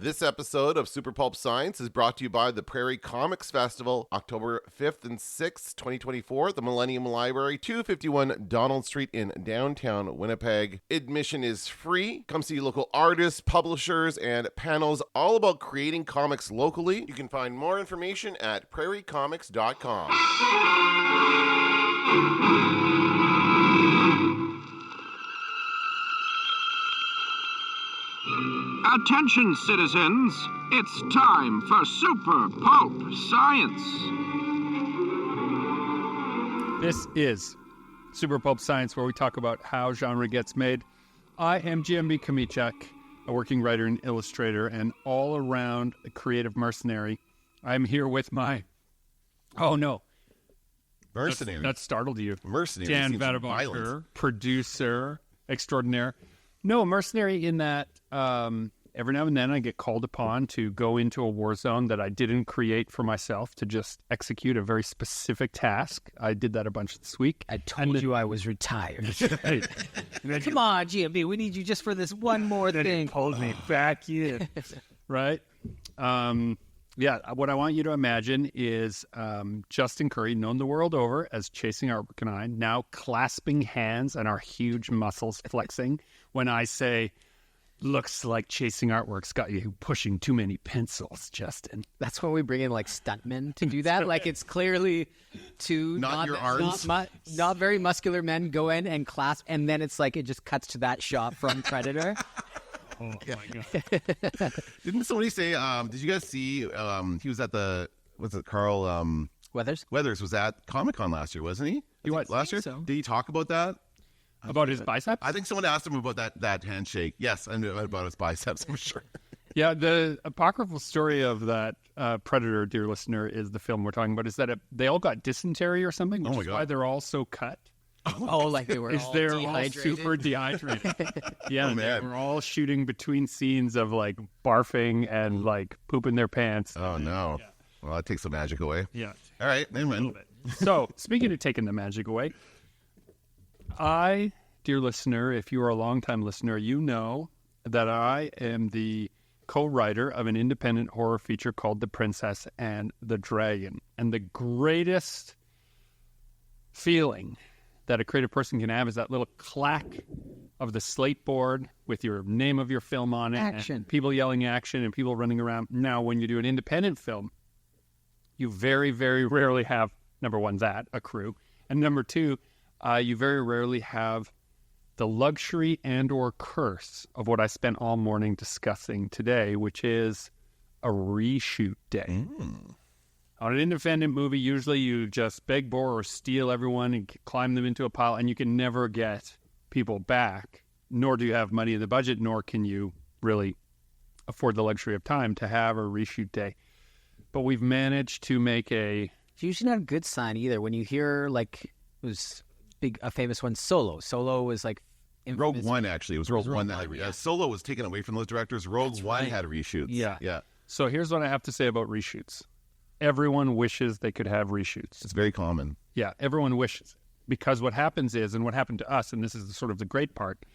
This episode of Super Pulp Science is brought to you by the Prairie Comics Festival, October 5th and 6th, 2024, the Millennium Library, 251 Donald Street in downtown Winnipeg. Admission is free. Come see local artists, publishers, and panels all about creating comics locally. You can find more information at prairiecomics.com. Attention, citizens! It's time for Super Pulp Science! This is Super Pulp Science, where we talk about how genre gets made. I am GMB Kamichak, a working writer and illustrator, and all-around creative mercenary. I'm here with my... Oh, no. Mercenary. That startled you. Mercenary. Dan Vadeboncoeur, producer extraordinaire. No, mercenary in that every now and then I get called upon to go into a war zone that I didn't create for myself to just execute a very specific task. I did that a bunch this week. I told you I was retired. Right. Come on, GMB, we need you just for this one more thing. Pulled me back in. Right? Yeah, what I want you to imagine is Justin Curry, known the world over as Chasing Artwork and I, now clasping hands and our huge muscles flexing when I say, looks like Chasing Artwork's got you pushing too many pencils, Justin. That's when we bring in like stuntmen to do that. Like it's clearly two Not your arms. not very muscular men go in and clasp, and then it's like it just cuts to that shot from Predator. Oh, my God. Didn't somebody say, did you guys see, he was at the, what's it, Carl Weathers? Weathers was at Comic-Con last year, wasn't he? He was. Last year? So. Did he talk about that? About his biceps? I think someone asked him about that handshake. Yes, I knew about his biceps for sure. Yeah, the apocryphal story of that Predator, dear listener, is the film we're talking about, is that they all got dysentery or something, which Oh my is God. why they're all so cut. Oh, like they were all They're all dehydrated? super dehydrated. Yeah, Oh, man. we're all shooting between scenes of like barfing and like pooping their pants. Oh, no. Yeah. Well, that takes the magic away. Yeah, All right, a little amen. bit. So, speaking of taking the magic away, dear listener, if you are a longtime listener, you know that I am the co-writer of an independent horror feature called The Princess and the Dragon. And the greatest feeling that a creative person can have is that little clack of the slate board with your name of your film on it. Action. And people yelling action and people running around. Now, when you do an independent film, you very, very rarely have, number one, that, a crew. And number two, you very rarely have the luxury and or curse of what I spent all morning discussing today, which is a reshoot day. On an independent movie, usually you just beg, borrow, or steal everyone and climb them into a pile, and you can never get people back, nor do you have money in the budget, nor can you really afford the luxury of time to have a reshoot day. But we've managed to make It's usually not a good sign either. When you hear like it was a famous one, Solo. Solo was like Rogue infamous. One, actually. It was Rogue One that had Solo was taken away from those directors. Rogue One right. had reshoots. Yeah. Yeah. So here's what I have to say about reshoots. Everyone wishes they could have reshoots. It's very common. Yeah, everyone wishes. Because what happens is, and what happened to us, and this is sort of the great part,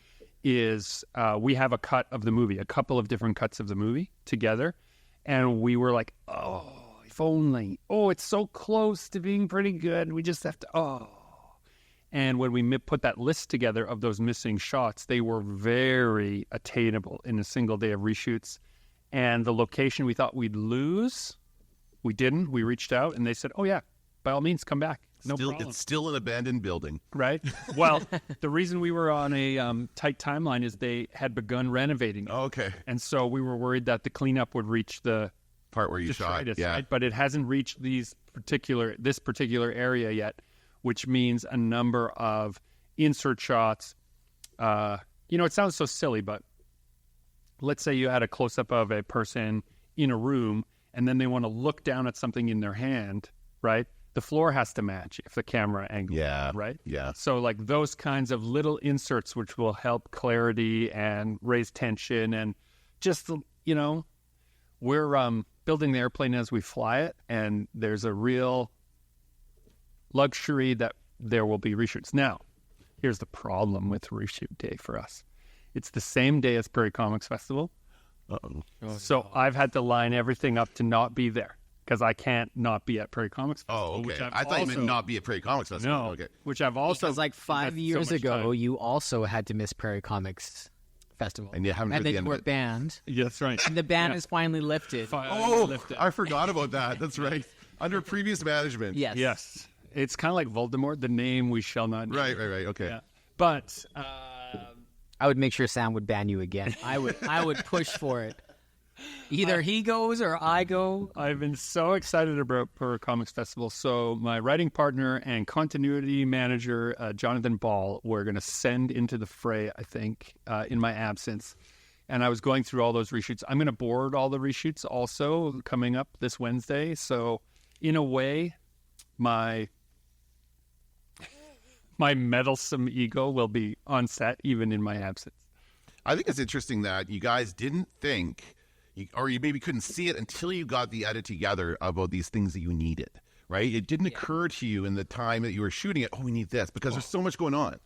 is we have a cut of the movie, a couple of different cuts of the movie together. And we were like, oh, if only. Oh, it's so close to being pretty good. We just have to, And when we put that list together of those missing shots, they were very attainable in a single day of reshoots. And the location we thought we'd lose, we didn't. We reached out and they said, oh, yeah, by all means, come back. No problem. It's still an abandoned building. Right? Well, the reason we were on a tight timeline is they had begun renovating it. Okay. And so we were worried that the cleanup would reach the Part where you shot. detritus, Yeah. right? But it hasn't reached this particular area yet, which means a number of insert shots. It sounds so silly, but let's say you had a close-up of a person in a room, and then they want to look down at something in their hand, right? The floor has to match if the camera angle, Yeah. right? Yeah. So like those kinds of little inserts which will help clarity and raise tension and just, we're building the airplane as we fly it, and there's a real luxury that there will be reshoots. Now, here's the problem with reshoot day for us. It's the same day as Prairie Comics Festival, So I've had to line everything up to not be there because I can't not be at Prairie Comics Festival. Oh, which okay. I've I thought you meant also- not be at Prairie Comics Festival. No, Okay. which I've also Because like 5 had so years much ago, time. you also had to miss Prairie Comics Festival. And you haven't heard and the then end you of were it. banned. Yeah, that's right. And the ban is finally lifted. I forgot about that. That's right. Under previous management. Yes. Yes. It's kind of like Voldemort, the name we shall not name. Right. Okay. Yeah. But I would make sure Sam would ban you again. I would push for it. Either he goes or I go. I've been so excited about Prairie Comics Festival. So my writing partner and continuity manager, Jonathan Ball, we're going to send into the fray, I think, in my absence. And I was going through all those reshoots. I'm going to board all the reshoots also coming up this Wednesday. So in a way, my meddlesome ego will be on set even in my absence. I think it's interesting that you guys didn't think, or you maybe couldn't see it until you got the edit together about these things that you needed, right? It didn't occur to you in the time that you were shooting it, we need this, because there's so much going on.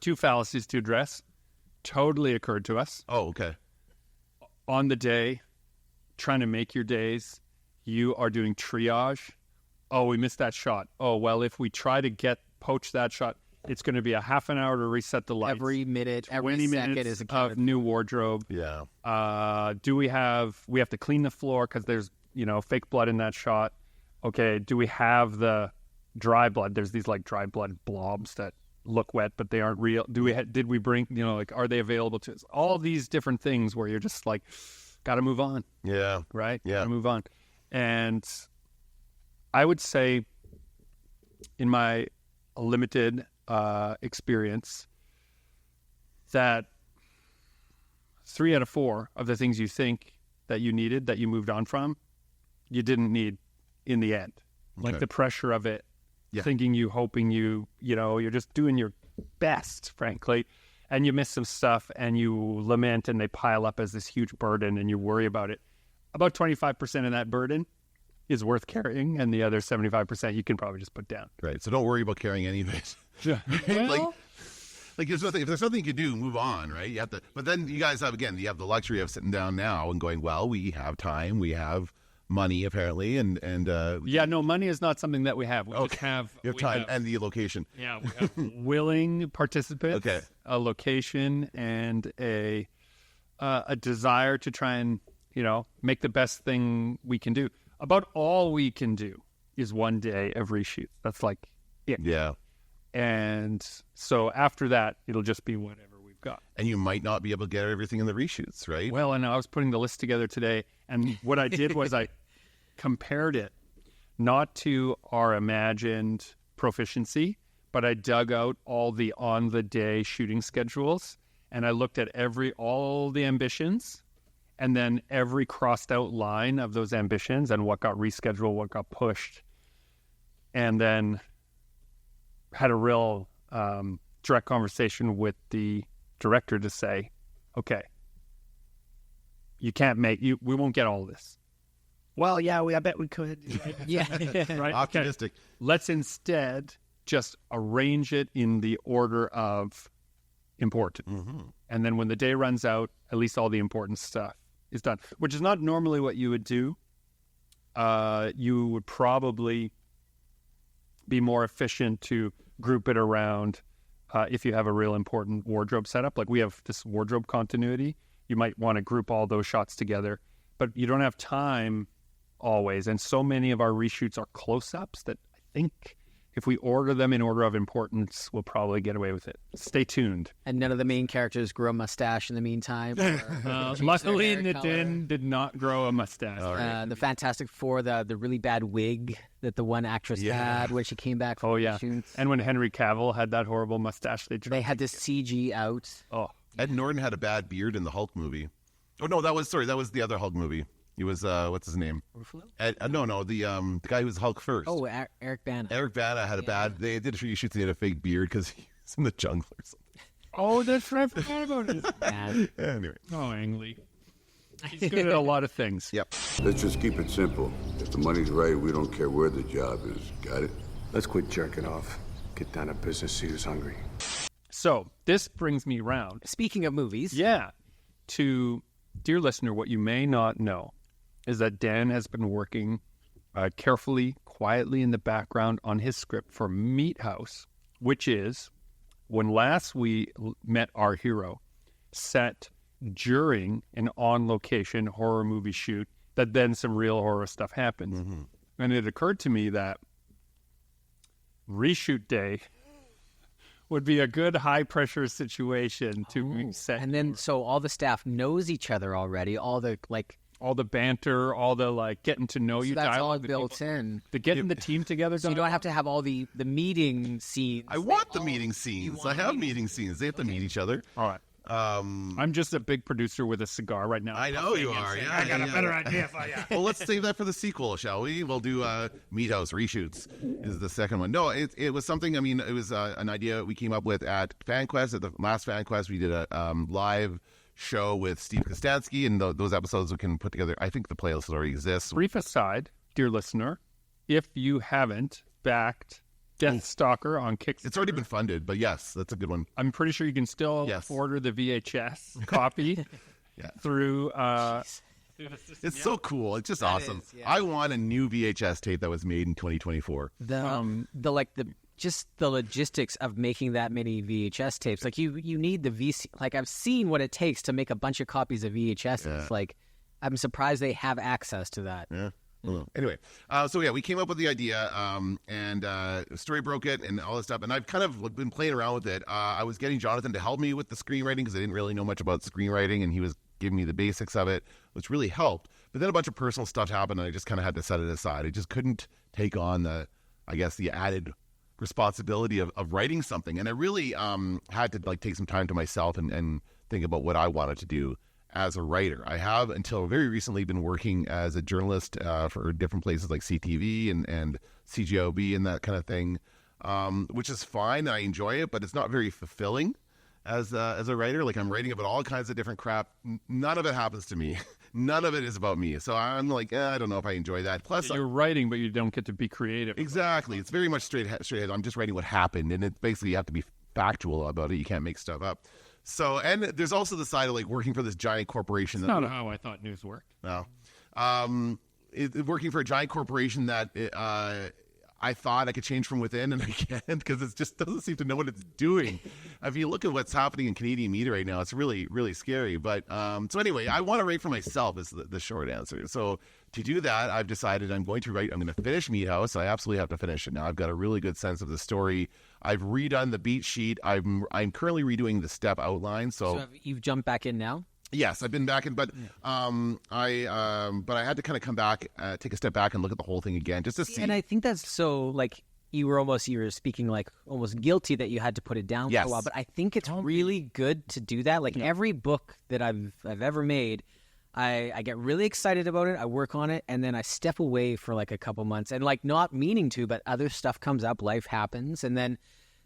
2 fallacies to address totally occurred to us. Oh, okay. On the day, trying to make your days, you are doing triage. Oh, we missed that shot. Oh, well, if we try to poach that shot, it's going to be a half an hour to reset the lights. Every minute, every 20 second minutes is a of count. new wardrobe. Yeah. We have to clean the floor because there's, fake blood in that shot. Okay, do we have the dry blood? There's these like dry blood blobs that look wet, but they aren't real. Did we bring, are they available to us? All these different things where you're just like, got to move on. Yeah. Right? Yeah. Got to move on. And I would say in my limited experience that 3 out of 4 of the things you think that you needed, that you moved on from, you didn't need in the end. Like Okay. the pressure of it, Yeah. thinking hoping you're just doing your best, frankly, and you miss some stuff and you lament and they pile up as this huge burden and you worry about it. About 25% of that burden is worth carrying, and the other 75% you can probably just put down. Right. So don't worry about carrying any of it. Yeah. Like there's nothing, if there's nothing you can do, move on, right? You have to, but then you guys have the luxury of sitting down now and going, well, we have time, we have money apparently, and money is not something that we have. We just have you have time and the location. Yeah, we have willing participants, Okay. a location, and a desire to try and make the best thing we can do. About all we can do is 1 day of reshoot. That's like it. Yeah. And so after that, it'll just be whatever we've got. And you might not be able to get everything in the reshoots, right? Well, and I was putting the list together today, and what I did was I compared it not to our imagined proficiency, but I dug out all the on-the-day shooting schedules, and I looked at all the ambitions, and then every crossed-out line of those ambitions and what got rescheduled, what got pushed, and then had a real direct conversation with the director to say, okay, we won't get all this. Well, yeah, I bet we could. Yeah. Right? Optimistic. Okay. Let's instead just arrange it in the order of importance. Mm-hmm. And then when the day runs out, at least all the important stuff is done, which is not normally what you would do. You would probably be more efficient to group it around if you have a real important wardrobe setup. Like we have this wardrobe continuity. You might want to group all those shots together, but you don't have time always. And so many of our reshoots are close-ups that I think if we order them in order of importance, we'll probably get away with it. Stay tuned. And none of the main characters grew a mustache in the meantime. Luckily, Nitin did not grow a mustache. The Fantastic Four, the really bad wig that the one actress had when she came back from shoots. And when Henry Cavill had that horrible mustache, they had this CG out. Oh, Ed Norton had a bad beard in the Hulk movie. Oh no, that was the other Hulk movie. He was what's his name? Ruffalo? The guy who was Hulk first. Oh, Eric Bana. Eric Bana had a bad. They did reshoots. He had a fake beard because he was in the jungle or something. Oh, that's right. I forgot about it. Anyway. Oh, Ang Lee. He's good at a lot of things. Yep. Let's just keep it simple. If the money's right, we don't care where the job is. Got it? Let's quit jerking off. Get down to business, see who's hungry. So this brings me round. Speaking of movies. Yeah. To dear listener, what you may not know is that Dan has been working carefully, quietly in the background on his script for Meathouse, which is, when last we met our hero, set during an on-location horror movie shoot that then some real horror stuff happens. Mm-hmm. And it occurred to me that reshoot day would be a good high-pressure situation to set. And then, so all the staff knows each other already. All the banter, all the getting to know you that's dialogue, all built in. the getting the team together. So you don't have to have all the meeting scenes. I want the meeting scenes. I have meeting scenes. They have to meet each other. All right. I'm just a big producer with a cigar right now. I know you are. Yeah, I got a better idea for you. Well, let's save that for the sequel, shall we? We'll do Meathouse reshoots is the second one. No, it was something. I mean, it was an idea we came up with at FanQuest. At the last FanQuest, we did a live show with Steve Kostansky, and those episodes we can put together. I think the playlist already exists. Brief aside, dear listener, if you haven't backed Deathstalker on Kickstarter, It's already been funded, but yes, that's a good one. I'm pretty sure you can still order the VHS copy through. It's so cool. It's just awesome. is, yeah. I want a new VHS tape that was made in 2024. Just the logistics of making that many VHS tapes. Like you need the VC. Like I've seen what it takes to make a bunch of copies of VHS. Yeah. Like I'm surprised they have access to that. Yeah. Well, anyway, we came up with the idea, and Story broke it and all this stuff, and I've kind of been playing around with it. I was getting Jonathan to help me with the screenwriting because I didn't really know much about screenwriting, and he was giving me the basics of it, which really helped. But then a bunch of personal stuff happened, and I just kind of had to set it aside. I just couldn't take on the added responsibility of writing something, and I really had to take some time to myself and think about what I wanted to do as a writer. I have until very recently been working as a journalist for different places like CTV and CGOB and that kind of thing, which is fine. I enjoy it, but it's not very fulfilling as a writer. Like I'm writing about all kinds of different crap. None of it happens to me. None of it is about me. So I'm like, I don't know if I enjoy that. Plus, you're writing, but you don't get to be creative. Exactly. It's very much straight ahead. I'm just writing what happened, and it basically you have to be factual about it. You can't make stuff up. So, and there's also the side of working for this giant corporation. That's not how I thought news worked. No. Working for a giant corporation that I thought I could change from within, and I can't because it just doesn't seem to know what it's doing. If you look at what's happening in Canadian media right now, it's really, really scary. But so anyway, I want to write for myself is the short answer. So to do that, I've decided I'm going to finish Meathouse. I absolutely have to finish it now. I've got a really good sense of the story. I've redone the beat sheet. I'm currently redoing the step outline. So you've jumped back in now? Yes, I've been back in, but I had to kind of come back, take a step back, and look at the whole thing again, just to see. And I think that's so you were speaking almost guilty that you had to put it down for a while. But I think it's really good to do that. Every book that I've ever made, I get really excited about it. I work on it, and then I step away for a couple months, and not meaning to, but other stuff comes up, life happens, and then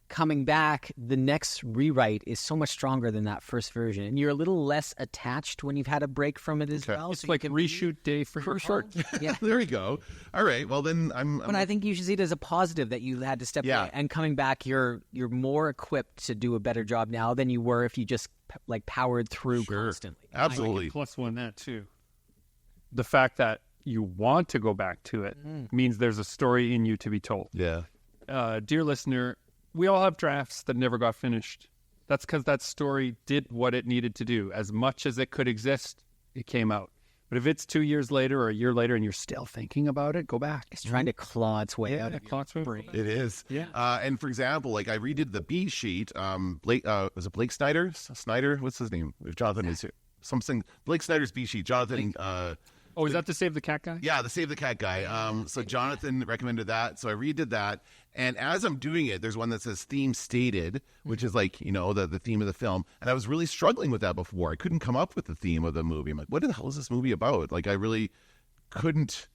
coming back, the next rewrite is so much stronger than that first version, and you're a little less attached when you've had a break from it as well. It's like a reshoot day for short. Yeah, there we go. All right, well then But I think you should see it as a positive that you had to step away, and coming back, you're more equipped to do a better job now than you were if you just powered through constantly. Absolutely. Plus one that too. The fact that you want to go back to it means there's a story in you to be told. Yeah. Dear listener, we all have drafts that never got finished. That's because that story did what it needed to do. As much as it could exist, it came out. But if it's 2 years later or a year later and you're still thinking about it, go back. It's trying to claw its way out of your brain. It is. Yeah. And for example, I redid the B sheet. Blake, was it Blake Snyder? Snyder? What's his name? If Jonathan is here. Something. Blake Snyder's B sheet. Jonathan. Is that the Save the Cat guy? Yeah, the Save the Cat guy. So Jonathan recommended that. So I redid that. And as I'm doing it, there's one that says theme stated, which is the theme of the film. And I was really struggling with that before. I couldn't come up with the theme of the movie. I'm like, what the hell is this movie about? I really couldn't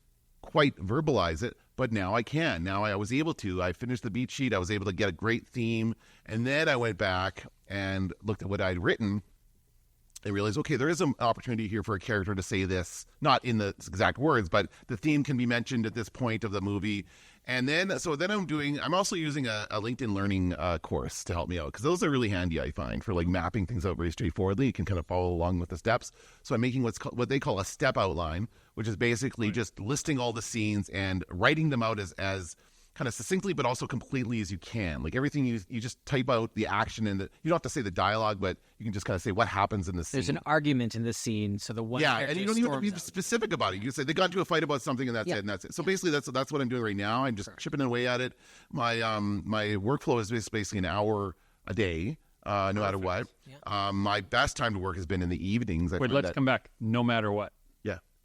quite verbalize it, but now I can. Now I was able to. I finished the beat sheet. I was able to get a great theme. And then I went back and looked at what I'd written. I realized, okay, there is an opportunity here for a character to say this, not in the exact words, but the theme can be mentioned at this point of the movie. And then I'm also using a LinkedIn Learning course to help me out, because those are really handy, I find, for like mapping things out very straightforwardly. You can kind of follow along with the steps. So I'm making what they call a step outline, which is basically just listing all the scenes and writing them out as kind of succinctly, but also completely as you can. Like everything, you just type out the action, and you don't have to say the dialogue, but you can just kind of say what happens in the scene. There's an argument in this scene, so the one and you don't even have to be specific about it. You can say they got into a fight about something, and that's it, and that's it. So basically, that's what I'm doing right now. I'm just chipping away at it. My workflow is basically an hour a day, no matter what. Yeah. My best time to work has been in the evenings. Let's come back. No matter what.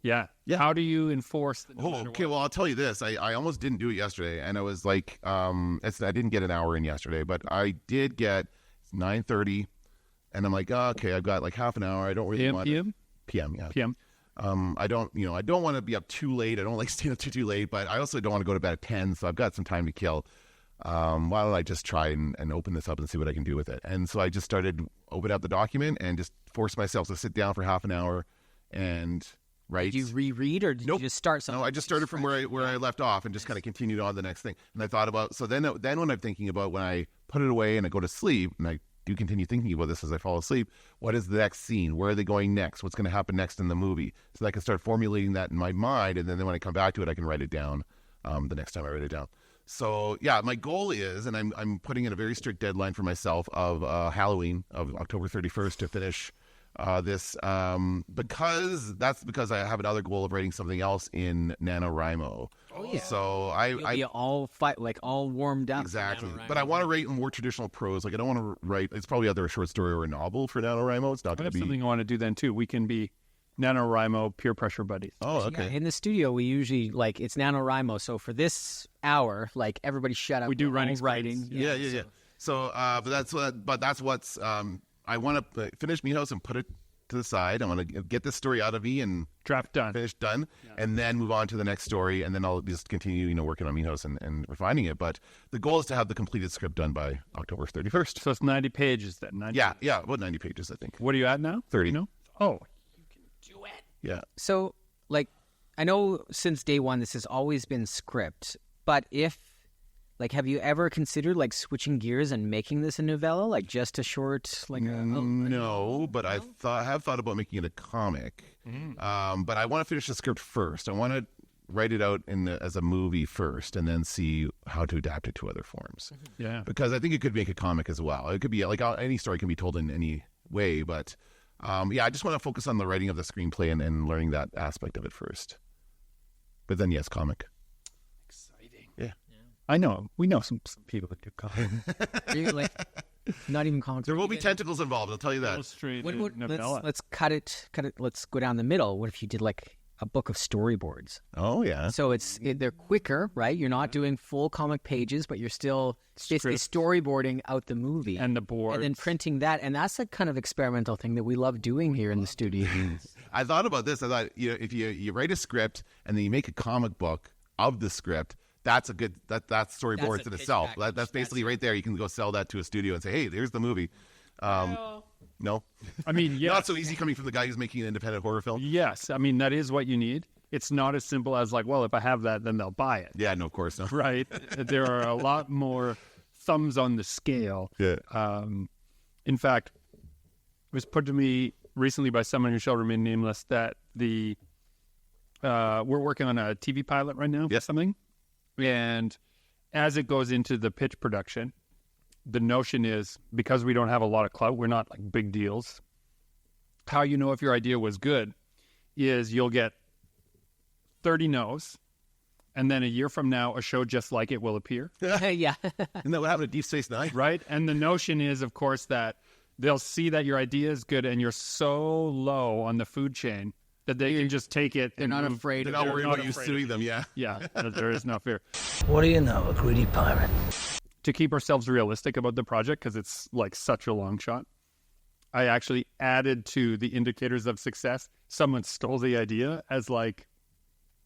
Yeah. How do you enforce the Well, I'll tell you this. I almost didn't do it yesterday, and I was like, I didn't get an hour in yesterday, but I did get 9:30, and I'm like, okay, I've got like half an hour. I don't really want PM, yeah. PM. I don't want to be up too late. I don't like staying up too late, but I also don't want to go to bed at 10, so I've got some time to kill. Why don't I just try and open this up and see what I can do with it? And so I just started opening up the document and just forced myself to sit down for half an hour and write. Did you reread, or did you just start something? No, I just started from where I left off and just kind of continued on the next thing. And I thought about, so then when I'm thinking about when I put it away and I go to sleep, and I do continue thinking about this as I fall asleep, what is the next scene? Where are they going next? What's going to happen next in the movie? So that I can start formulating that in my mind, and then when I come back to it, I can write it down the next time I write it down. So yeah, my goal is, and I'm putting in a very strict deadline for myself of Halloween of October 31st to finish this, because I have another goal of writing something else in NaNoWriMo. Oh yeah. So You'll be all warmed up. Exactly. But I want to write in more traditional prose. Like I don't want to write. It's probably either a short story or a novel for NaNoWriMo. It's not going to be something I want to do then too. We can be NaNoWriMo peer pressure buddies. Oh, okay. Yeah, in the studio, we usually it's NaNoWriMo. So for this hour, everybody shut up. We do writing. Yeah. So, but that's what's. I want to finish Meathouse and put it to the side. I want to get this story out of me and draft done, and then move on to the next story, and then I'll just continue, working on Meathouse and refining it. But the goal is to have the completed script done by October 31st. So it's 90 pages then. 90 yeah, about 90 pages, I think. What are you at now? 30. Oh, you can do it. Yeah. So, I know since day one this has always been script, but have you ever considered switching gears and making this a novella, just a short No, but I have thought about making it a comic. But I want to finish the script first. I want to write it out as a movie first, and then see how to adapt it to other forms. Yeah, because I think it could make a comic as well. It could be any story can be told in any way, but I just want to focus on the writing of the screenplay and learning that aspect of it first. But then yes, comic. Yeah. I know. We know some people that do comics. Not even comics. There will be tentacles involved, I'll tell you that. Let's cut it. Let's go down the middle. What if you did a book of storyboards? Oh, yeah. So they're quicker, right? You're not doing full comic pages, but you're still basically storyboarding out the movie. And the board. And then printing that. And that's a kind of experimental thing that we love doing here in the studio. I thought about this. I thought, if you write a script and then you make a comic book of the script, that's a good that's storyboards in itself. That's basically right there. You can go sell that to a studio and say, hey, there's the movie. No, I mean, yes. Not so easy coming from the guy who's making an independent horror film. Yes, I mean that is what you need. It's not as simple as if I have that, then they'll buy it. Yeah, no, of course not. Right. There are a lot more thumbs on the scale. Yeah. In fact, it was put to me recently by someone who shall remain nameless that we're working on a TV pilot right now. Yes. Something. And as it goes into the pitch production, the notion is, because we don't have a lot of clout, we're not big deals. How you know if your idea was good is you'll get 30 no's, and then a year from now, a show just like it will appear. Yeah. Isn't that what happened to Deep Space Nine? Right? And the notion is, of course, that they'll see that your idea is good and you're so low on the food chain that they can just take it. They're not afraid. They're not worried about you suing them, yeah. Yeah, there is no fear. What do you know, a greedy pirate? To keep ourselves realistic about the project, because it's such a long shot, I actually added to the indicators of success. Someone stole the idea as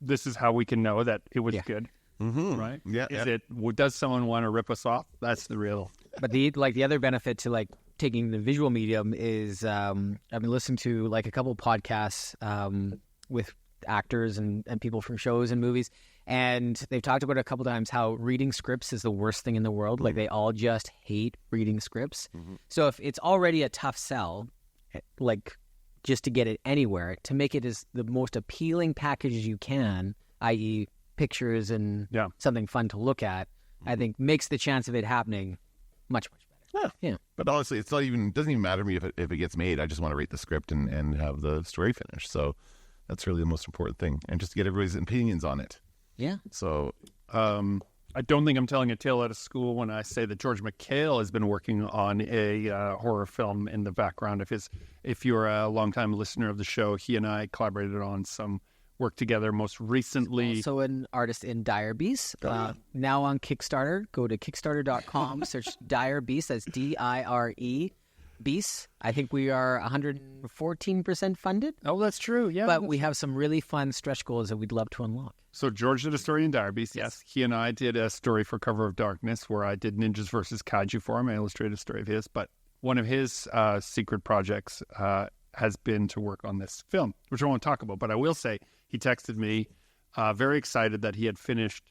this is how we can know that it was good. Mm-hmm. Right? Yeah. Does someone want to rip us off? That's the real. But the other benefit to taking the visual medium is I've been listening to a couple podcasts with actors and people from shows and movies. And they've talked about it a couple times how reading scripts is the worst thing in the world. Like, they all just hate reading scripts. So if it's already a tough sell, like, just to get it anywhere, to make it as the most appealing package as you can, i.e. pictures and something fun to look at, I think makes the chance of it happening much, much better. Yeah. But honestly, it doesn't even matter to me if it gets made. I just want to read the script and have the story finished. So that's really the most important thing. And just to get everybody's opinions on it. Yeah. So I don't think I'm telling a tale out of school when I say that George McHale has been working on a horror film in the background of his. If you're a longtime listener of the show, he and I collaborated on some work together most recently. Also an artist in Dire Beasts. Now on Kickstarter. Go to kickstarter.com, search Dire Beasts. That's D-I-R-E. Beasts. I think we are 114% funded. Oh, that's true. Yeah. But we have some really fun stretch goals that we'd love to unlock. So George did a story in Dire Beasts. Yes. He and I did a story for Cover of Darkness where I did Ninjas versus Kaiju for him. I illustrated a story of his. But one of his secret projects has been to work on this film, which I won't talk about. But I will say he texted me very excited that he had finished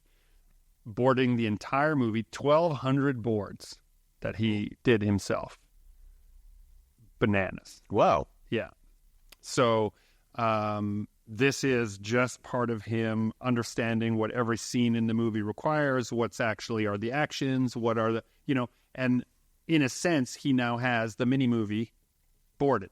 boarding the entire movie, 1,200 boards that he did himself. Bananas. wow. Yeah. So this is just part of him understanding what every scene in the movie requires, what's actually are the actions, what are the, and in a sense, he now has the mini movie boarded.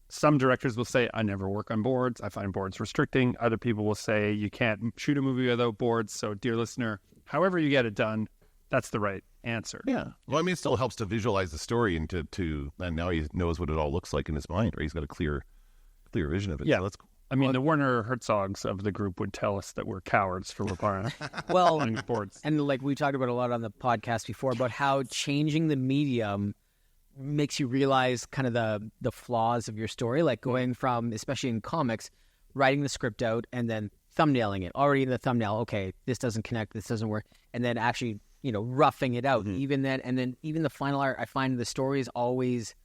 Some directors will say, I never work on boards. I find boards restricting. Other people will say, you can't shoot a movie without boards. So, dear listener, however you get it done, that's the right answer. Yeah. Well, I mean, it still helps to visualize the story and and now he knows what it all looks like in his mind, right? He's got a clear vision of it. Yeah. So that's cool. I mean, the Werner Herzogs of the group would tell us that we're cowards for requiring boards. And like we talked about a lot on the podcast before about how changing the medium makes you realize kind of the flaws of your story, like going from, especially in comics, writing the script out and then thumbnailing it. Already in the thumbnail, okay, this doesn't connect, this doesn't work, and then actually, roughing it out. Even then, and then even the final art, I find the story is always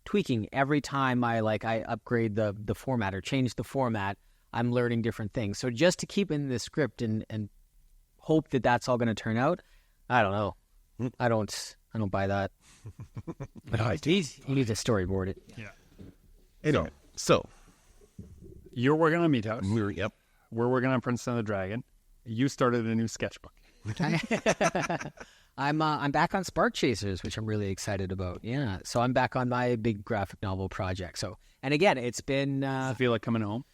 tweaking every time I upgrade the format or change the format. I'm learning different things. So just to keep in the script and hope that that's all going to turn out, I don't know. I don't buy that. No, You need to storyboard it. Yeah. Anyway, so You're working on Meathouse. Yep. We're working on Princess and the Dragon. You started a new sketchbook. I'm back on Spark Chasers, which I'm really excited about. Yeah, so I'm back on my big graphic novel project. So, and again, it's been. Does it feel like coming home?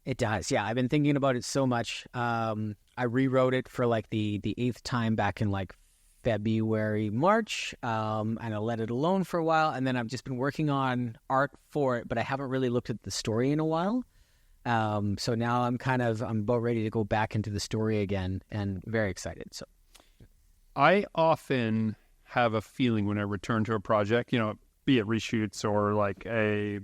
It does. Yeah, I've been thinking about it so much. I rewrote it for like the 8th time back in like February, March, and I let it alone for a while, and then I've just been working on art for it, but I haven't really looked at the story in a while. So now I'm about ready to go back into the story again, and very excited. So I often have a feeling when I return to a project, be it reshoots or like a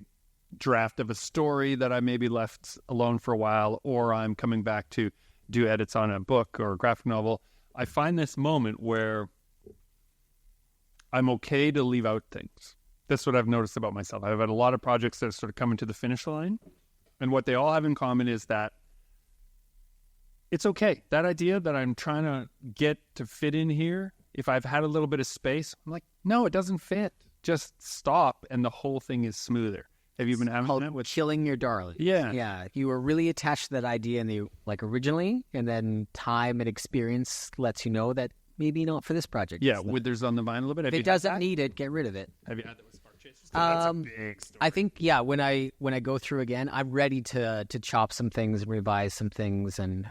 draft of a story that I maybe left alone for a while, or I'm coming back to do edits on a book or a graphic novel. I find this moment where I'm okay to leave out things. That's what I've noticed about myself. I've had a lot of projects that are sort of coming to the finish line. And what they all have in common is that it's okay. That idea that I'm trying to get to fit in here, if I've had a little bit of space, I'm like, no, it doesn't fit. Just stop, and the whole thing is smoother. Have you been having that with killing your darling? Yeah. Yeah. You were really attached to that idea originally, and then time and experience lets you know that maybe not for this project. Yeah, Withers on the Vine a little bit. If it doesn't need it, get rid of it. Have you had that with Spark Chasers? That's a big story. I think, yeah, when I go through again, I'm ready to chop some things and revise some things. And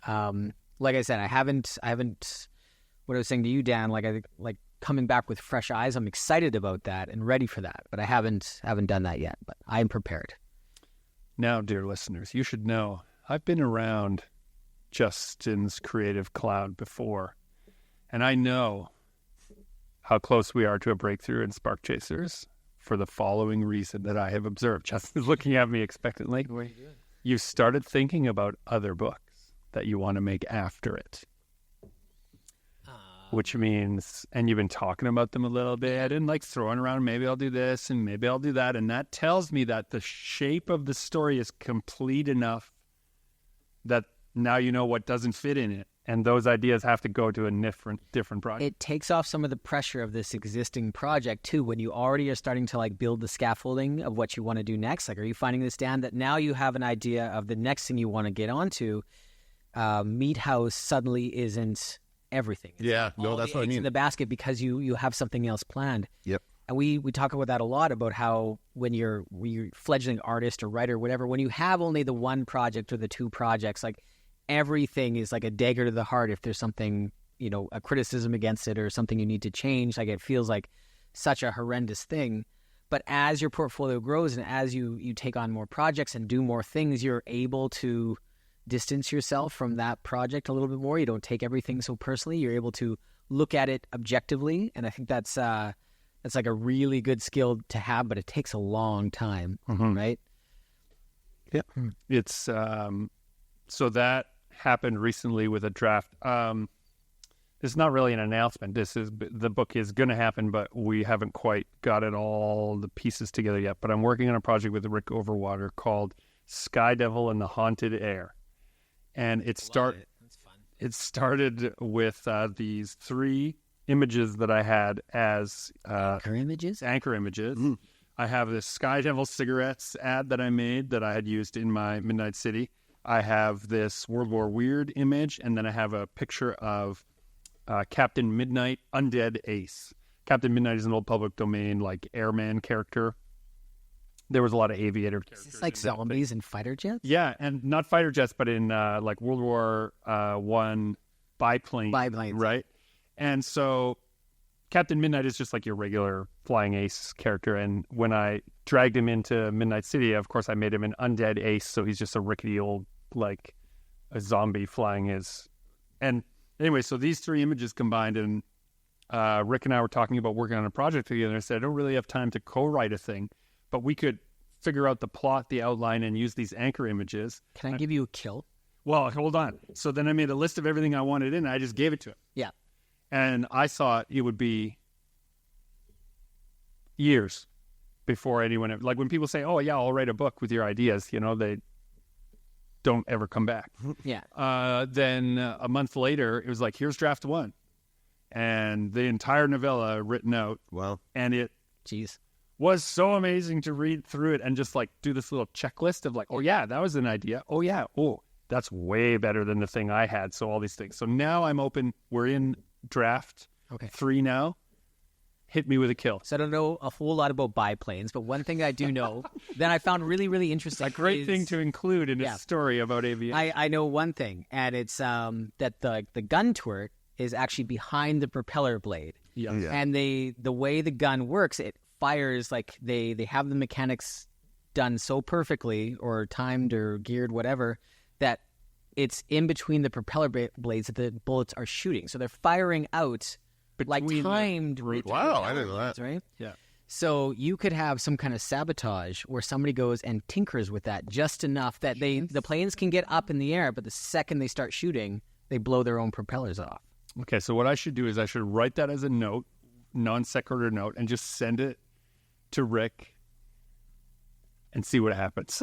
like I said, I haven't what I was saying to you, Dan, like coming back with fresh eyes. I'm excited about that and ready for that, but I haven't done that yet, but I'm prepared. Now, dear listeners, you should know I've been around Justin's creative cloud before, and I know how close we are to a breakthrough in Spark Chasers for the following reason that I have observed. Justin's looking at me expectantly. What are you doing? You started thinking about other books that you want to make after it. Which means, and you've been talking about them a little bit and like throwing around, maybe I'll do this and maybe I'll do that. And that tells me that the shape of the story is complete enough that now you know what doesn't fit in it. And those ideas have to go to a different project. It takes off some of the pressure of this existing project, too, when you already are starting to, like, build the scaffolding of what you want to do next. Like, are you finding this, Dan, that now you have an idea of the next thing you want to get onto? Meathouse suddenly isn't everything. It's Yeah, no, that's what I mean. in the basket because you have something else planned. Yep. And we talk about that a lot, about how when you're fledgling artist or writer or whatever, when you have only the one project or the two projects, like, everything is like a dagger to the heart if there's something, a criticism against it or something you need to change. Like, it feels like such a horrendous thing. But as your portfolio grows and as you take on more projects and do more things, you're able to distance yourself from that project a little bit more. You don't take everything so personally. You're able to look at it objectively. And I think that's like a really good skill to have, but it takes a long time, right? Yeah. It's so that happened recently with a draft. This is not really an announcement. The book is going to happen, but we haven't quite got all the pieces together yet. But I'm working on a project with Rick Overwater called Sky Devil and the Haunted Air. And it started with these 3 images that I had as Anchor images. Mm. I have this Sky Devil cigarettes ad that I made that I had used in my Midnight City. I have this World War Weird image, and then I have a picture of Captain Midnight, Undead Ace. Captain Midnight is an old public domain, like airman character. There was a lot of aviator characters. Is this like zombies and fighter jets? Yeah, and not fighter jets, but in like World War One biplane. Biplanes. Right? And so Captain Midnight is just like your regular flying ace character. And when I dragged him into Midnight City, of course, I made him an undead ace. So he's just a rickety old, like a zombie flying his. And anyway, so these 3 images combined, and Rick and I were talking about working on a project together. I said, I don't really have time to co-write a thing, but we could figure out the plot, the outline, and use these anchor images. Can I give you a kill? Well, hold on. So then I made a list of everything I wanted in, and I just gave it to him. Yeah. And I thought it would be years before anyone, like when people say, oh, yeah, I'll write a book with your ideas, they don't ever come back. Yeah. Then a month later, it was like, here's draft 1. And the entire novella written out. Wow. And it was so amazing to read through it and just like do this little checklist of like, oh, yeah, that was an idea. Oh, yeah. Oh, that's way better than the thing I had. So all these things. So now I'm open. We're in draft 3 now. Hit me with a kill. So I don't know a whole lot about biplanes, but one thing I do know that I found really, really interesting. A great thing to include in a story about aviation. I know one thing, and it's that the gun turret is actually behind the propeller blade. Yeah. And the way the gun works, it fires like they have the mechanics done so perfectly or timed or geared, whatever, that it's in between the propeller blades that the bullets are shooting. So they're firing out like timed. Wow, I didn't know that. Right? Yeah. So you could have some kind of sabotage where somebody goes and tinkers with that just enough that the planes can get up in the air, but the second they start shooting, they blow their own propellers off. Okay, so what I should do is I should write that as a note, non sequitur note, and just send it to Rick and see what happens.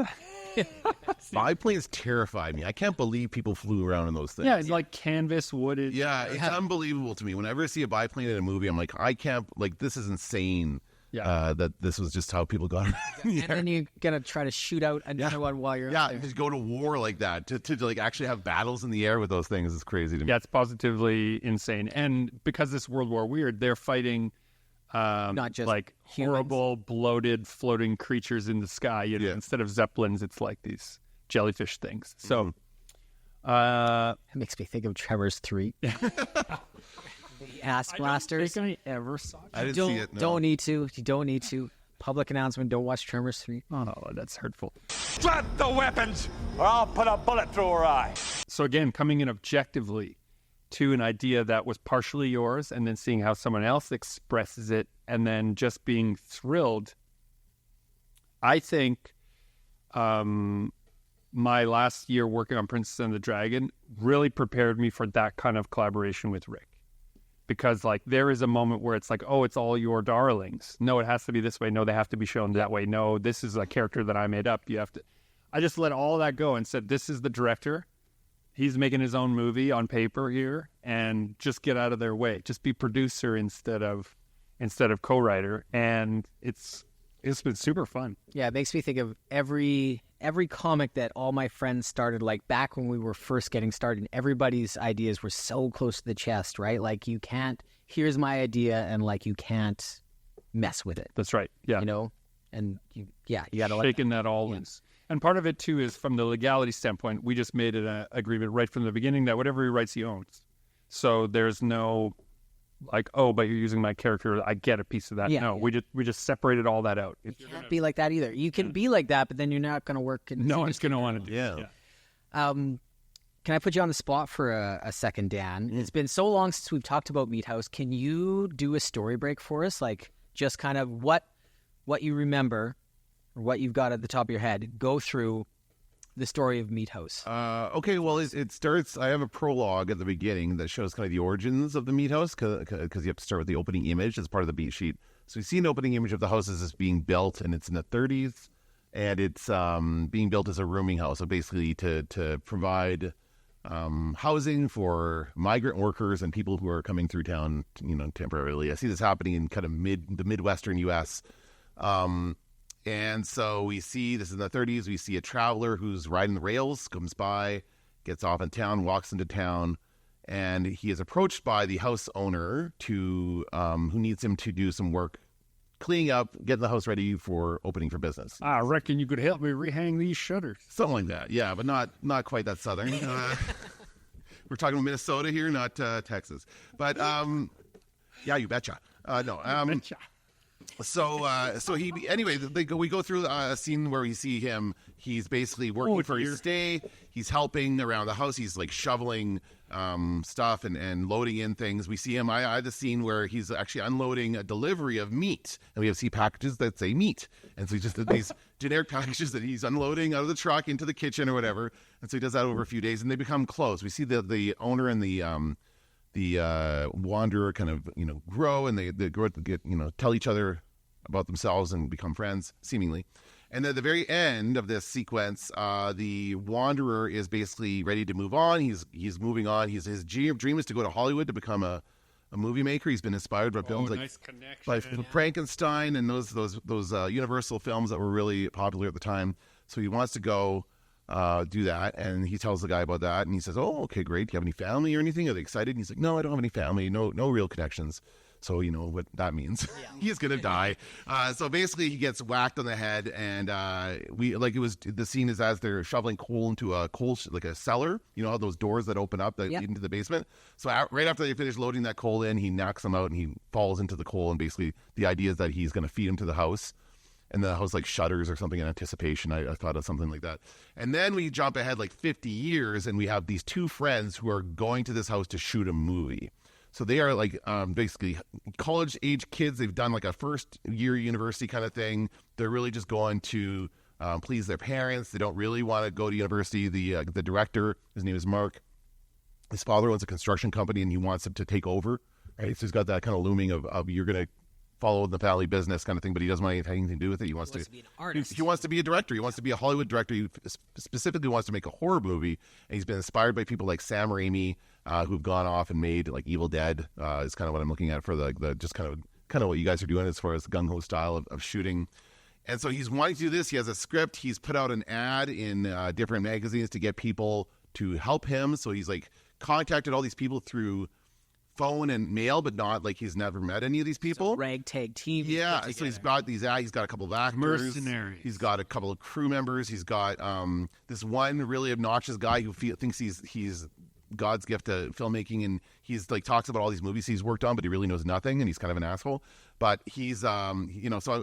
Biplanes terrify me. I can't believe people flew around in those things. Yeah, it's like canvas, wooded. Yeah, it's unbelievable to me. Whenever I see a biplane in a movie, I'm like, I can't, like, this is insane. Yeah. That this was just how people got around the And then you're going to try to shoot out another one while you're up there. just go to war like that. To like actually have battles in the air with those things is crazy to me. Yeah, it's positively insane. And because this World War Weird, they're fighting not just like humans. horrible, bloated, floating creatures in the sky. Instead of zeppelins, it's like these jellyfish things. So it makes me think of Trevor's 3. The ass blasters. I don't think I ever saw it. I didn't see it. No. Don't need to. You don't need to. Public announcement, don't watch Tremors 3. Oh, no, that's hurtful. Drop the weapons, or I'll put a bullet through her eye. So again, coming in objectively to an idea that was partially yours and then seeing how someone else expresses it and then just being thrilled. I think my last year working on Princess and the Dragon really prepared me for that kind of collaboration with Rick. Because, like, there is a moment where it's like, oh, it's all your darlings. No, it has to be this way. No, they have to be shown that way. No, this is a character that I made up. You have to. I just let all that go and said, this is the director. he's making his own movie on paper here, and just get out of their way. Just be producer instead of co-writer, and it's been super fun. Yeah, it makes me think of every comic that all my friends started, like back when we were first getting started. And everybody's ideas were so close to the chest, right? Like you can't. Here's my idea, and like you can't mess with it. That's right. Yeah, you know, and you got to shaking that all in. And part of it too is from the legality standpoint. We just made an agreement right from the beginning that whatever he writes, he owns. So there's no like, oh, but you're using my character, I get a piece of that. Yeah, no, yeah. We just separated all that out. You can't be like that either. You can be like that, but then you're not going to work. No one's going to want to do Yeah. it. Can I put you on the spot for a second, Dan? It's been so long since we've talked about Meathouse. Can you do a story break for us? Like just kind of what you remember or what you've got at the top of your head. Go through the story of Meathouse. Okay, well, it starts. I have a prologue at the beginning that shows kind of the origins of the Meathouse because you have to start with the opening image as part of the beat sheet. So we see an opening image of the house as it's being built, and it's in the 30s, and it's being built as a rooming house. So basically to provide housing for migrant workers and people who are coming through town, temporarily. I see this happening in kind of the Midwestern U.S. And so we see this in the 30s. We see a traveler who's riding the rails, comes by, gets off in town, walks into town, and he is approached by the house owner who needs him to do some work, cleaning up, getting the house ready for opening for business. I reckon you could help me rehang these shutters. Something like that, yeah, but not quite that southern. We're talking about Minnesota here, not Texas. But yeah, you betcha. No. Betcha. So we go through a scene where we see him. He's basically working for his stay. He's helping around the house. He's like shoveling stuff and loading in things. We see him. I had the scene where he's actually unloading a delivery of meat, and we see packages that say meat, and so he just did these generic packages that he's unloading out of the truck into the kitchen or whatever. And so he does that over a few days, and they become close. We see the owner and the wanderer kind of grow, and they grow to get tell each other about themselves and become friends seemingly. And at the very end of this sequence, the wanderer is basically ready to move on. He's moving on. His dream is to go to Hollywood to become a movie maker. He's been inspired by films by Frankenstein and those Universal films that were really popular at the time. So he wants to go do that, and he tells the guy about that, and he says, "Oh, okay, great. Do you have any family or anything? Are they excited?" And he's like, "No, I don't have any family. No real connections." So you know what that means. Yeah. He's gonna die. So basically, he gets whacked on the head, and the scene is as they're shoveling coal into a a cellar. You know how those doors that open up that lead into the basement. So right after they finish loading that coal in, he knocks them out and he falls into the coal. And basically, the idea is that he's gonna feed him to the house. And the house shudders or something in anticipation. I thought of something like that. And then we jump ahead 50 years, and we have these two friends who are going to this house to shoot a movie. So they are basically college-age kids. They've done a first-year university kind of thing. They're really just going to please their parents. They don't really want to go to university. The director, his name is Mark. His father owns a construction company, and he wants him to take over. Right, so he's got that kind of looming of you're going to follow the family business kind of thing, but he doesn't want anything to do with it. He wants to be an artist. He wants to be a director. He wants to be a Hollywood director. He specifically wants to make a horror movie, and he's been inspired by people like Sam Raimi, who've gone off and made Evil Dead. Is kind of what I'm looking at for the just kind of what you guys are doing as far as the gung-ho style of shooting. And so he's wanting to do this. He has a script. He's put out an ad in different magazines to get people to help him. So he's contacted all these people through phone and mail, but not he's never met any of these people. Ragtag team. Yeah, so he's got he's got a couple of actors, mercenaries. He's got a couple of crew members. He's got this one really obnoxious guy who thinks he's God's gift to filmmaking, and he's talks about all these movies he's worked on, but he really knows nothing, and he's kind of an asshole. But he's so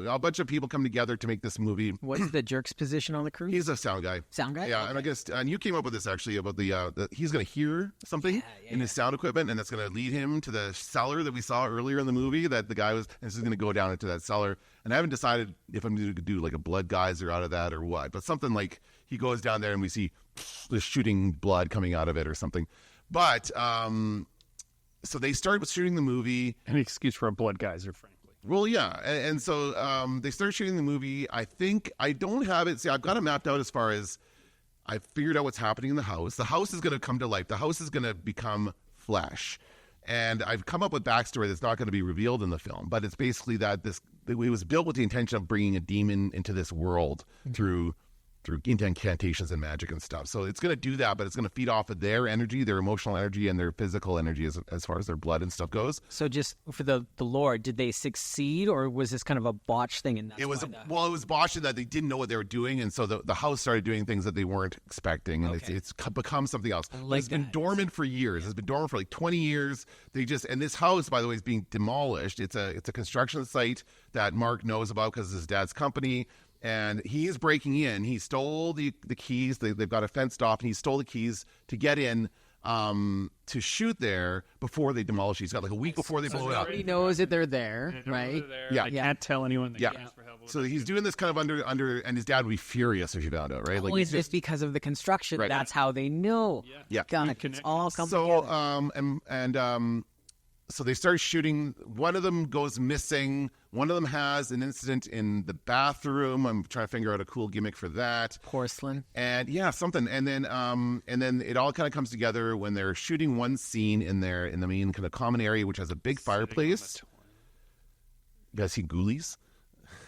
a bunch of people come together to make this movie. What's the jerk's position on the crew? He's a sound guy. Sound guy? Yeah, okay. and I guess and you came up with this actually about the he's going to hear something in his sound equipment, and that's going to lead him to the cellar that we saw earlier in the movie that the guy was. And this is going to go down into that cellar, and I haven't decided if I'm going to do a blood geyser out of that or what, but something he goes down there and we see the shooting blood coming out of it or something. But so they start with shooting the movie. Any excuse for a blood geyser, frankly. Well, yeah, and so they start shooting the movie. I think I don't have it. See, I've got it mapped out as far as I figured out what's happening in the house. The house is going to come to life. The house is going to become flesh. And I've come up with backstory that's not going to be revealed in the film, but it's basically that it was built with the intention of bringing a demon into this world through incantations and magic and stuff. So it's going to do that, but it's going to feed off of their energy, their emotional energy, and their physical energy as far as their blood and stuff goes. So just for the lore, did they succeed, or was this kind of a botch thing? It was botched in that they didn't know what they were doing, and so the house started doing things that they weren't expecting, and it's become something else. It's been dormant for years. It's been dormant for like 20 years. And this house, by the way, is being demolished. It's a construction site that Mark knows about because it's his dad's company. And he is breaking in. He stole the keys. They've got it fenced off, and he stole the keys to get in to shoot there before they demolish it. He's got like a week before they blow it up. He knows that they're there, right? Yeah. They can't tell anyone. Yeah. So he's doing this kind of under, and his dad would be furious if he found out, right? Like, is this because of the construction? Right. That's how they know. Yeah. God, it's all coming together. So they start shooting. One of them goes missing. One of them has an incident in the bathroom. I'm trying to figure out a cool gimmick for that. Porcelain. And yeah, something. And then it all kind of comes together when they're shooting one scene in the main kind of common area, which has a big fireplace. You guys see Ghoulies?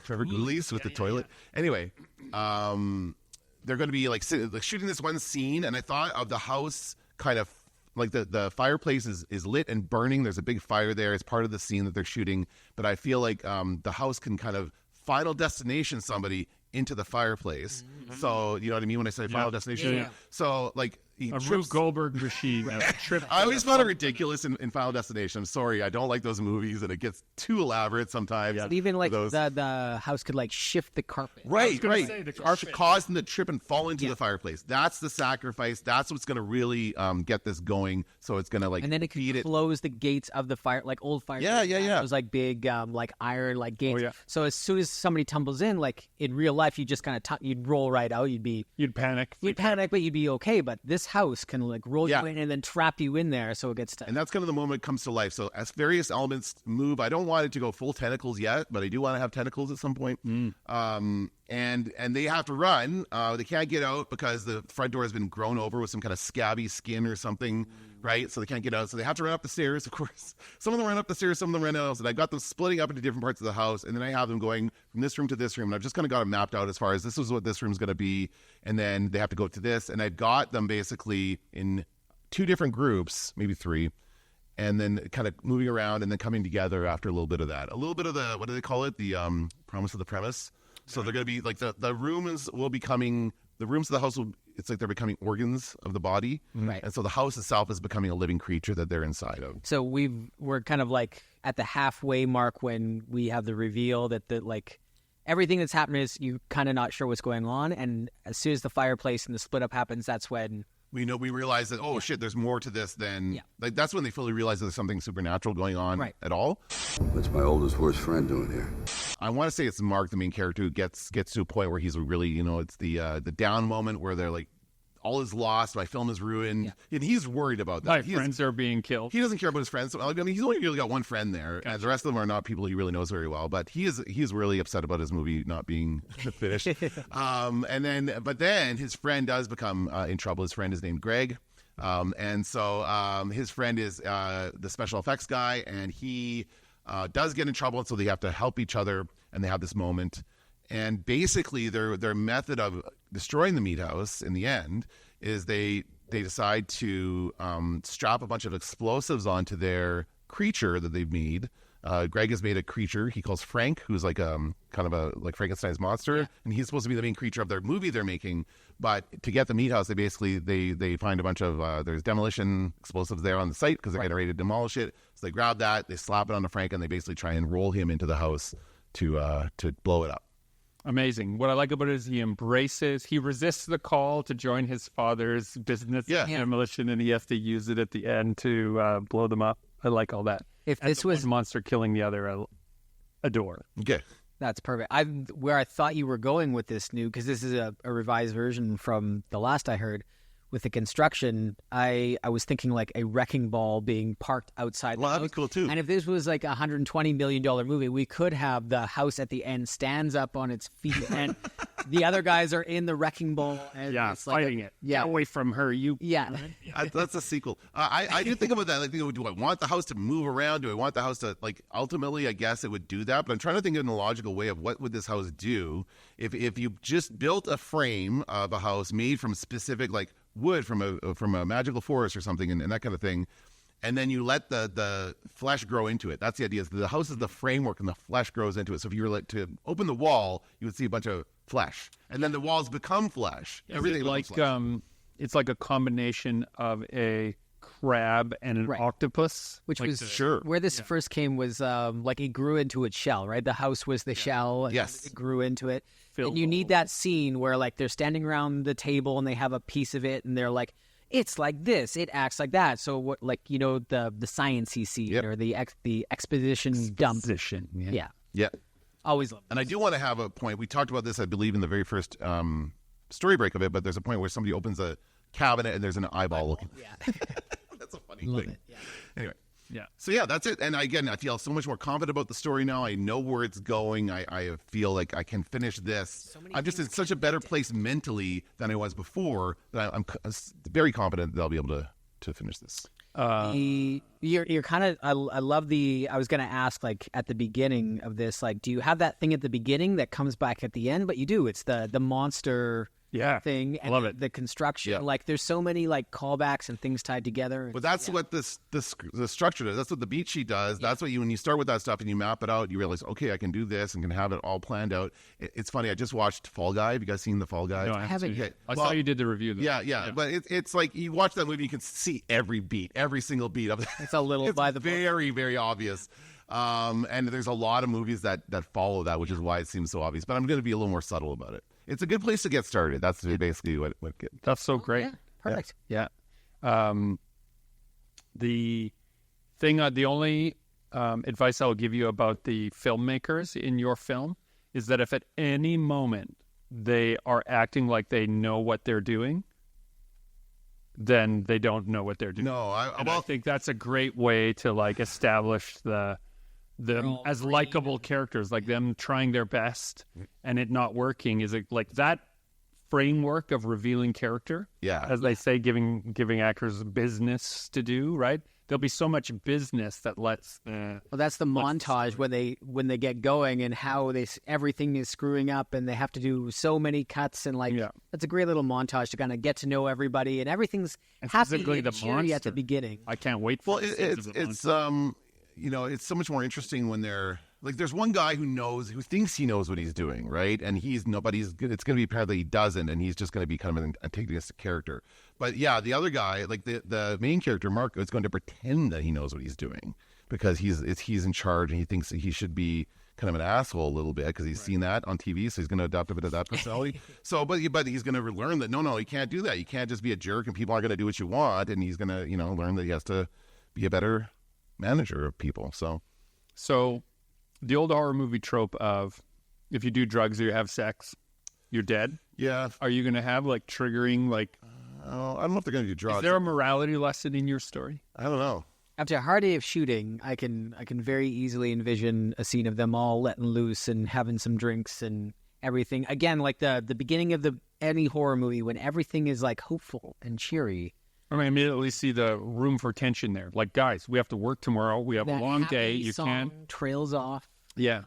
Remember Ghoulies with the toilet? Yeah. Anyway, they're going to be like shooting this one scene, and I thought of the house kind of like the fireplace is lit and burning. There's a big fire there. It's part of the scene that they're shooting. But I feel like the house can kind of Final Destination somebody into the fireplace. Mm-hmm. So you know what I mean when I say Final Destination? Yeah. So like a Rube Goldberg machine. I always found it ridiculous in Final Destination. I'm sorry, I don't like those movies, and it gets too elaborate sometimes. Yeah. Even like the house could like shift the carpet. Right. Say, the carpet cause them to trip and fall into the fireplace. That's the sacrifice. That's what's going to really get this going. So it's going to like and then it could close the gates of the fire, like old fire. Yeah. Those like big like iron like gates. Oh, yeah. So as soon as somebody tumbles in, like in real life, you just kind of you'd roll right out. You'd panic. You'd panic, but you'd be okay. But this house can like roll you in and then trap you in there, so it gets to. And that's kind of the moment it comes to life. So as various elements move, I don't want it to go full tentacles yet, but I do want to have tentacles at some point. And they have to run. They can't get out because the front door has been grown over with some kind of scabby skin or something, right? So they can't get out. So they have to run up the stairs, of course. Some of them run up the stairs, some of them run out. And I've got them splitting up into different parts of the house. And then I have them going from this room to this room. And I've just kind of got them mapped out as far as this is what this room's going to be. And then they have to go to this. And I've got them basically in 2 different groups, maybe 3. And then kind of moving around and then coming together after a little bit of that. A little bit of the, what do they call it? The promise of the premise. So they're going to be like the rooms will becoming, the rooms of the house will, it's like they're becoming organs of the body. Right. And so the house itself is becoming a living creature that they're inside of. So we're kind of like at the halfway mark when we have the reveal that like everything that's happening is you kind of not sure what's going on. And as soon as the fireplace and the split up happens, that's when we realize that, shit, there's more to this than, like, that's when they fully realize that there's something supernatural going on at all. What's my oldest worst friend doing here? I want to say it's Mark, the main character, who gets to a point where he's really, it's the down moment where they're like, all is lost, my film is ruined, and he's worried about that. My friends are being killed. He doesn't care about his friends. So, I mean, he's only really got one friend there, and the rest of them are not people he really knows very well. But he's really upset about his movie not being finished. But then his friend does become in trouble. His friend is named Greg, and so his friend is the special effects guy, and he does get in trouble. So they have to help each other, and they have this moment. And basically, their method of destroying the Meathouse in the end is they decide to strap a bunch of explosives onto their creature that they've made. Greg has made a creature he calls Frank, who's like kind of a like Frankenstein's monster, and he's supposed to be the main creature of their movie they're making. But to get the Meathouse, they find a bunch of there's demolition explosives there on the site because they're getting ready to demolish it. So they grab that, they slap it onto Frank, and they basically try and roll him into the house to blow it up. Amazing. What I like about it is he resists the call to join his father's business demolition, and he has to use it at the end to blow them up. I like all that. If this was one monster killing the other, adore. Okay. That's perfect. Where I thought you were going with this new, because this is a revised version from the last I heard, with the construction, I was thinking like a wrecking ball being parked outside. Well, that'd be cool too. And if this was like a $120 million movie, we could have the house at the end stands up on its feet and the other guys are in the wrecking ball. And it's fighting it. Yeah. Get away from her. That's a sequel. I do think about that. Like, do I want the house to move around? Do I want the house to, like, ultimately, I guess it would do that. But I'm trying to think in a logical way of what would this house do if you just built a frame of a house made from specific, like, wood from a magical forest or something and that kind of thing, and then you let the flesh grow into it. That's the idea. Is the house is the framework and the flesh grows into it. So if you were like to open the wall, you would see a bunch of flesh, and then the walls become flesh. Everything like flesh. It's like a combination of a crab and an octopus, which like was where this first came was like it grew into its shell, right? The house was the shell, and it grew into it. And you need that scene where like they're standing around the table and they have a piece of it and they're like, it's like this, it acts like that. So what, like, you know, the sciencey scene or the exposition dump. Yeah. Always love it. And I do want to have a point. We talked about this, I believe, in the very first story break of it, but there's a point where somebody opens a cabinet and there's an eyeball looking. Yeah. That's a funny love thing. it. Yeah. Anyway. Yeah. So yeah, that's it. And again, I feel so much more confident about the story now. I know where it's going. I feel like I can finish this. I'm just in such a better place mentally than I was before that I'm very confident that I'll be able to finish this. You're kind of. I love the. I was going to ask, like, at the beginning of this, like, do you have that thing at the beginning that comes back at the end? But you do. It's the monster. Thing and love it. The construction, like there's so many like callbacks and things tied together. But that's what the structure does. That's what the beat sheet does. That's what when you start with that stuff and you map it out, you realize, okay, I can do this and can have it all planned out. It's funny. I just watched Fall Guy. Have you guys seen the Fall Guy? No, I haven't. Okay. I saw you did the review. Yeah. But it's like you watch that movie, you can see every beat, every single beat of it. It's a little by the book. Very, very obvious. And there's a lot of movies that follow that, which is why it seems so obvious. But I'm going to be a little more subtle about it. It's a good place to get started. That's basically what. That's so great. Yeah, perfect. Yeah. The thing, the only advice I'll give you about the filmmakers in your film is that if at any moment they are acting like they know what they're doing, then they don't know what they're doing. No, I think that's a great way to like establish them as likable characters, like them trying their best and it not working. Is it like that framework of revealing character? Yeah, as they say, giving actors business to do. Right, there'll be so much business that lets. Well, that's the montage when they get going and how everything is screwing up and they have to do so many cuts and that's a great little montage to kind of get to know everybody and everything's happy and cheery at the beginning. I can't wait for it's so much more interesting when they're like, there's one guy who thinks he knows what he's doing, right? And it's going to be apparent that he doesn't, and he's just going to be kind of an antagonistic character. But yeah, the other guy, like the main character, Marco, is going to pretend that he knows what he's doing because he's in charge and he thinks that he should be kind of an asshole a little bit because he's seen that on TV, so he's going to adopt a bit of that personality. But he's going to learn that no, he can't do that. You can't just be a jerk and people aren't going to do what you want, and he's going to learn that he has to be a better manager of people. So the old horror movie trope of if you do drugs or you have sex, you're dead. Yeah. Are you going to have like triggering like? I don't know if they're going to do drugs. Is there a morality lesson in your story? I don't know. After a hard day of shooting, I can very easily envision a scene of them all letting loose and having some drinks and everything. Again, like the beginning of any horror movie when everything is like hopeful and cheery. I immediately see the room for tension there. Like, guys, we have to work tomorrow. We have a long day. You can't. Trails off. Yeah.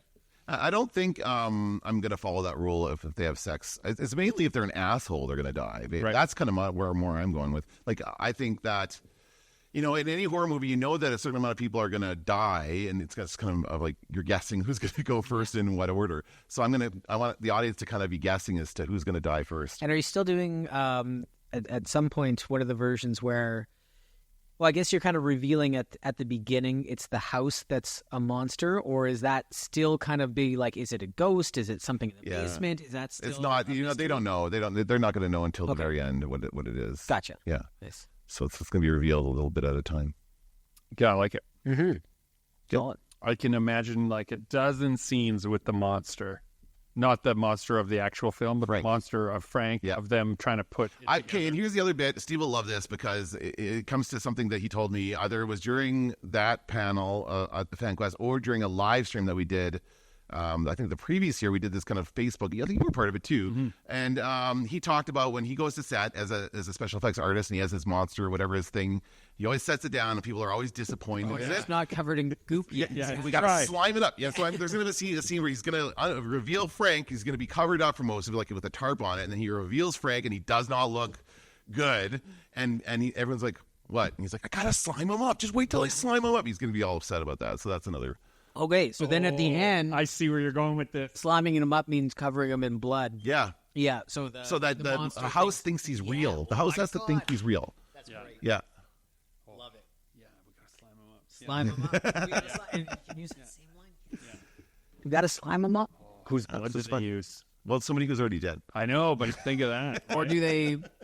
I don't think I'm going to follow that rule if they have sex. It's mainly if they're an asshole, they're going to die. Right. That's kind of where more I'm going with. Like, I think that, in any horror movie, that a certain amount of people are going to die, and it's just kind of like you're guessing who's going to go first in what order. So I want the audience to kind of be guessing as to who's going to die first. And are you still doing... At some point, what are the versions where, well, I guess you're kind of revealing at the beginning it's the house that's a monster, or is that still kind of be like, is it a ghost? Is it something in the basement? Is that still? It's not. They don't know. They're not going to know until the very end what it is. Gotcha. Yeah. Nice. So it's going to be revealed a little bit at a time. Yeah, I like it. Mm-hmm. Yep. I can imagine like a dozen scenes with the monster Not the monster of the actual film, but Frank. the monster of Frank, of them trying to put it Okay, and here's the other bit. Steve will love this because it comes to something that he told me. Either it was during that panel at the Fan Quest or during a live stream that we did. I think the previous year we did this kind of Facebook. I think you were part of it too. Mm-hmm. And he talked about when he goes to set as a special effects artist and he has his monster or whatever his thing. He always sets it down and people are always disappointed. It's not covered in goop yet. We got to slime it up. Yeah, so there's going to be a scene where he's going to reveal Frank. He's going to be covered up for most of it, like with a tarp on it, and then he reveals Frank, and he does not look good. And everyone's like, "What?" And he's like, "I got to slime him up. Just wait till I slime him up." He's going to be all upset about that. So that's another. Okay, so then at the end, I see where you're going with this. Sliming him up means covering him in blood. Yeah. Yeah. So that the house thinks he's real. The house has to think he's real. That's great. Yeah. Love it. Yeah, we got to slime him up. Slime him up. Can you use that same line? Yeah. We got to slime him up. Whose blood did they use? Well, somebody who's already dead. I know, but think of that. Or do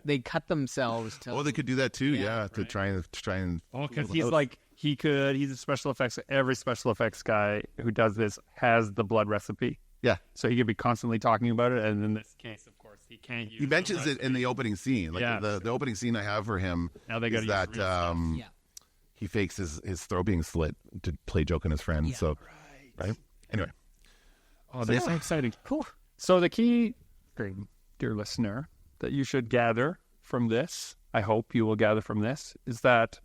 they cut themselves? Oh, they could do that too. Yeah, to try and. Oh, because he's like he's a special effects. Every special effects guy who does this has the blood recipe. Yeah. So he could be constantly talking about it, and in this case, of course, he can't use. He mentions it in the opening scene. Like the opening scene I have for him. Now they got is that he fakes his throat being slit to play joke on his friend. Yeah. So, right. Anyway. Oh, that's so exciting. Cool. So the key thing, dear listener, that you should gather from this, I hope you will gather from this, is that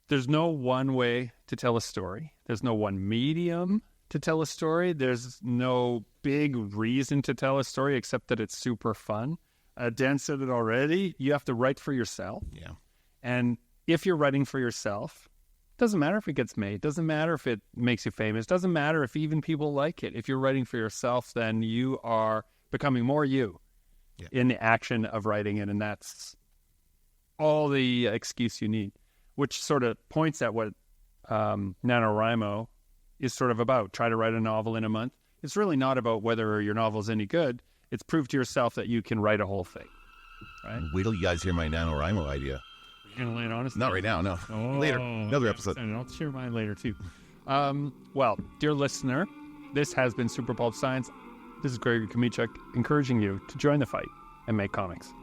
there's no one way to tell a story. There's no one medium to tell a story. There's no big reason to tell a story except that it's super fun. Dan said it already. You have to write for yourself. Yeah. And if you're writing for yourself, doesn't matter if it gets made. Doesn't matter if it makes you famous. Doesn't matter if even people like it. If you're writing for yourself, then you are becoming more you in the action of writing it. And that's all the excuse you need, which sort of points at what NaNoWriMo is sort of about. Try to write a novel in a month. It's really not about whether your novel is any good. It's prove to yourself that you can write a whole thing. Right? Wait till you guys hear my NaNoWriMo idea. You're going to lay it on us? Not right now, no. Oh, later. Another episode. And I'll share mine later, too. Well, dear listener, this has been Super Pulp Science. This is Gregory Komichuk encouraging you to join the fight and make comics.